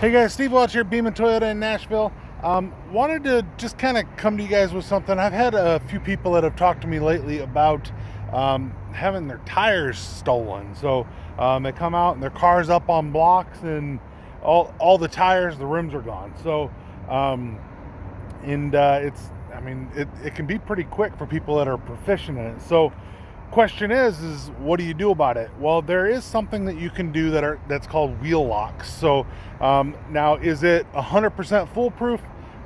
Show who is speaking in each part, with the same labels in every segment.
Speaker 1: Hey guys, Steve Welch here, Beeman Toyota in Nashville. Wanted to just kind of come to you guys with something. I've had a few people that have talked to me lately about having their tires stolen. So they come out and their car's up on blocks and all the tires, the rims are gone. So it can be pretty quick for people that are proficient in it. So question is what do you do about it? Well, there is something that you can do that's called wheel locks. So now, is it 100% foolproof?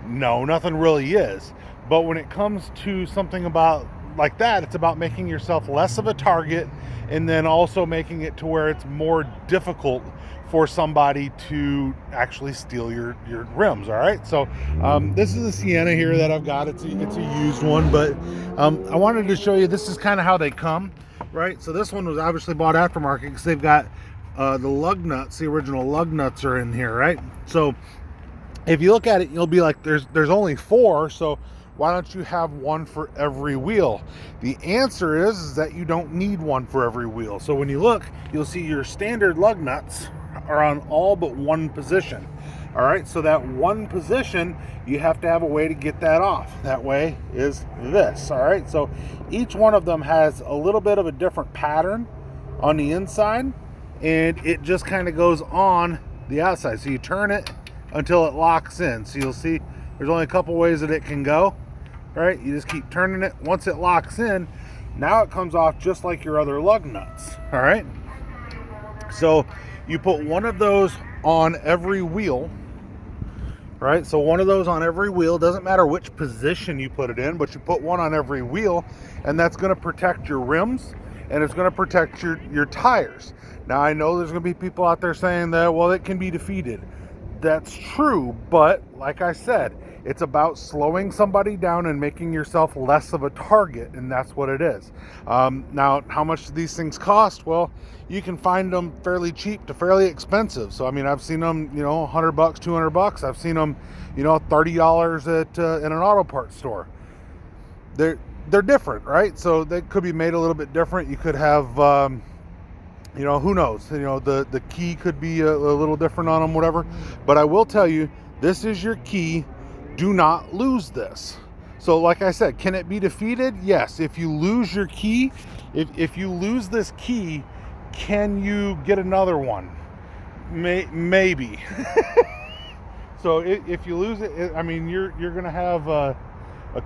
Speaker 1: No, nothing really is. But when it comes to something about like that, it's about making yourself less of a target, and then also making it to where it's more difficult for somebody to actually steal your rims. All right, so this is a Sienna here that I've got. It's a used one, but I wanted to show you, this is kind of how they come, right? So this one was obviously bought aftermarket because they've got the lug nuts, the original lug nuts are in here, right? So if you look at it, you'll be like, there's only 4, so why don't you have one for every wheel? The answer is that you don't need one for every wheel. So when you look, you'll see your standard lug nuts are on all but one position. All right, so that one position, you have to have a way to get that off. That way is this. All right, so each one of them has a little bit of a different pattern on the inside, and it just kind of goes on the outside. So you turn it until it locks in. So you'll see there's only a couple ways that it can go. Right, you just keep turning it. Once it locks in, now it comes off just like your other lug nuts. All right, so you put one of those on every wheel, right? So one of those on every wheel, doesn't matter which position you put it in, but you put one on every wheel, and that's going to protect your rims, and it's going to protect your tires. Now, I know there's going to be people out there saying that, well, it can be defeated. That's true, but like I said, it's about slowing somebody down and making yourself less of a target, and that's what it is. Now, how much do these things cost? Well, you can find them fairly cheap to fairly expensive. So, I mean, I've seen them, $100, $200. I've seen them, $30 at in an auto parts store. They're different, right? So they could be made a little bit different. You could have, who knows? The key could be a little different on them, whatever. But I will tell you, this is your key. Do not lose this. So like I said, can it be defeated? Yes. If you lose your key, if you lose this key, can you get another one? Maybe. So if you lose it, I mean, you're gonna have a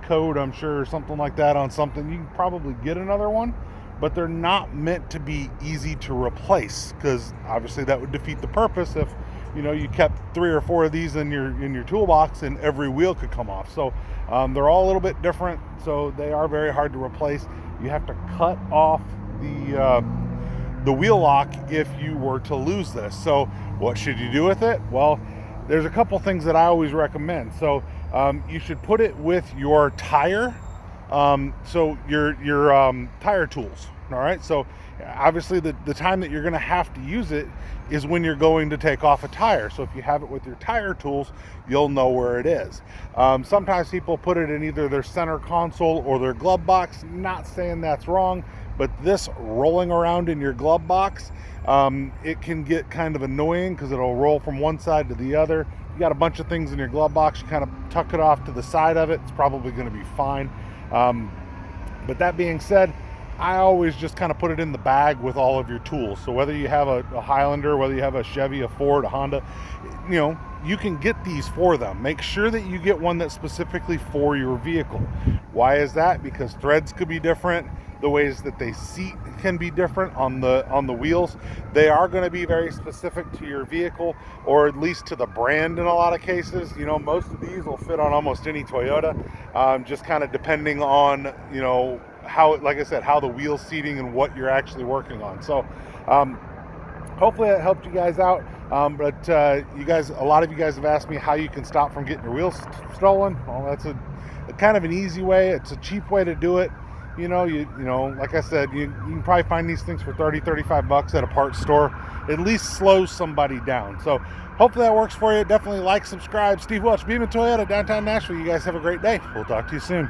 Speaker 1: code, I'm sure, or something like that on something. You can probably get another one, but they're not meant to be easy to replace, because obviously that would defeat the purpose if you kept 3 or 4 of these in your toolbox and every wheel could come off. So they're all a little bit different, so they are very hard to replace. You have to cut off the wheel lock if you were to lose this. So what should you do with it? Well, there's a couple things that I always recommend. So you should put it with your tire, so your tire tools. All right, so obviously the time that you're going to have to use it is when you're going to take off a tire. So if you have it with your tire tools, you'll know where it is. Sometimes people put it in either their center console or their glove box. Not saying that's wrong, but this rolling around in your glove box, it can get kind of annoying because it'll roll from one side to the other. You got a bunch of things in your glove box, you kind of tuck it off to the side of it, it's probably going to be fine. But that being said, I always just kind of put it in the bag with all of your tools. So whether you have a Highlander, whether you have a Chevy, a Ford, a Honda, you can get these for them. Make sure that you get one that's specifically for your vehicle. Why is that? Because threads could be different. The ways that they seat can be different on the wheels. They are going to be very specific to your vehicle, or at least to the brand in a lot of cases. Most of these will fit on almost any Toyota, just kind of depending on, how, like I said, how the wheel seating and what you're actually working on. So hopefully that helped you guys out. But a lot of you guys have asked me how you can stop from getting your wheels stolen. Well, that's a kind of an easy way. It's a cheap way to do it. Like I said, you can probably find these things for $30-$35 at a parts store. At least slows somebody down. So hopefully that works for you. Definitely like, subscribe. Steve Welch, Beeman Toyota, downtown Nashville. You guys have a great day. We'll talk to you soon.